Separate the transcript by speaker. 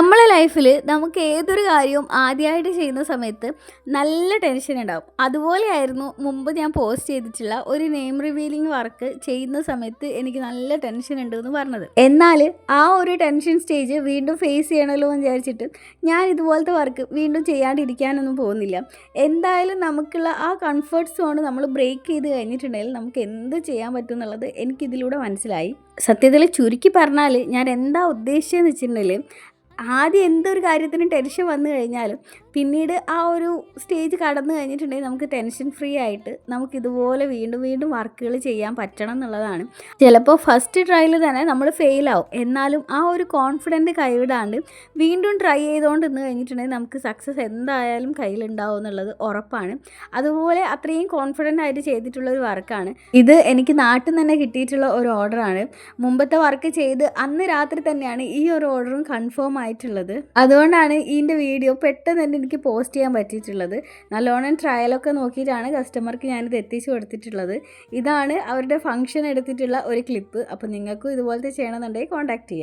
Speaker 1: നമ്മളെ ലൈഫിൽ നമുക്ക് ഏതൊരു കാര്യവും ആദ്യമായിട്ട് ചെയ്യുന്ന സമയത്ത് നല്ല ടെൻഷൻ ഉണ്ടാവും. അതുപോലെയായിരുന്നു മുമ്പ് ഞാൻ പോസ്റ്റ് ചെയ്തിട്ടുള്ള ഒരു നെയിം റിവീലിംഗ് വർക്ക് ചെയ്യുന്ന സമയത്ത് എനിക്ക് നല്ല ടെൻഷൻ ഉണ്ട് എന്ന് പറഞ്ഞത്. എന്നാൽ ആ ഒരു ടെൻഷൻ സ്റ്റേജ് വീണ്ടും ഫേസ് ചെയ്യണമല്ലോ എന്ന് വിചാരിച്ചിട്ട് ഞാൻ ഇതുപോലത്തെ വർക്ക് വീണ്ടും ചെയ്യാണ്ടിരിക്കാനൊന്നും പോകുന്നില്ല. എന്തായാലും നമുക്കുള്ള ആ കംഫർട്ട് സോൺ നമ്മൾ ബ്രേക്ക് ചെയ്ത് കഴിഞ്ഞിട്ടുണ്ടെങ്കിൽ നമുക്ക് എന്ത് ചെയ്യാൻ പറ്റും എന്നുള്ളത് എനിക്കിതിലൂടെ മനസ്സിലായി. സത്യത്തിൽ ചുരുക്കി പറഞ്ഞാൽ ഞാൻ എന്താ ഉദ്ദേശിച്ചതെന്ന് വെച്ചിട്ടുണ്ടെങ്കിൽ, ആദ്യം എന്തൊരു കാര്യത്തിനും ടെൻഷൻ വന്നു കഴിഞ്ഞാലും പിന്നീട് ആ ഒരു സ്റ്റേജ് കടന്നു കഴിഞ്ഞിട്ടുണ്ടെങ്കിൽ നമുക്ക് ടെൻഷൻ ഫ്രീ ആയിട്ട് നമുക്കിതുപോലെ വീണ്ടും വീണ്ടും വർക്കുകൾ ചെയ്യാൻ പറ്റണം എന്നുള്ളതാണ്. ചിലപ്പോൾ ഫസ്റ്റ് ട്രയൽ തന്നെ നമ്മൾ ഫെയിലാവും, എന്നാലും ആ ഒരു കോൺഫിഡൻറ്റ് കൈവിടാണ്ട് വീണ്ടും ട്രൈ ചെയ്തുകൊണ്ട് നിന്ന് കഴിഞ്ഞിട്ടുണ്ടെങ്കിൽ നമുക്ക് സക്സസ് എന്തായാലും കയ്യിലുണ്ടാവും എന്നുള്ളത് ഉറപ്പാണ്. അതുപോലെ അത്രയും കോൺഫിഡൻ്റ് ആയിട്ട് ചെയ്തിട്ടുള്ള ഒരു വർക്കാണ് ഇത്. എനിക്ക് നാട്ടിൽ നിന്ന് തന്നെ കിട്ടിയിട്ടുള്ള ഒരു ഓർഡറാണ്. മുമ്പത്തെ വർക്ക് ചെയ്ത് അന്ന് രാത്രി തന്നെയാണ് ഈ ഒരു ഓർഡറും കൺഫേം ആയിട്ടുള്ളത്. അതുകൊണ്ടാണ് ഇതിൻ്റെ വീഡിയോ പെട്ടെന്ന് തന്നെ എനിക്ക് പോസ്റ്റ് ചെയ്യാൻ പറ്റിയിട്ടുള്ളത്. നല്ലോണം ട്രയലൊക്കെ നോക്കിയിട്ടാണ് കസ്റ്റമർക്ക് ഞാനിത് എത്തിച്ചു കൊടുത്തിട്ടുള്ളത്. ഇതാണ് അവരുടെ ഫംഗ്ഷൻ എടുത്തിട്ടുള്ള ഒരു ക്ലിപ്പ്. അപ്പോൾ നിങ്ങൾക്കും ഇതുപോലത്തെ ചെയ്യണമെന്നുണ്ടെങ്കിൽ കോൺടാക്റ്റ് ചെയ്യാം.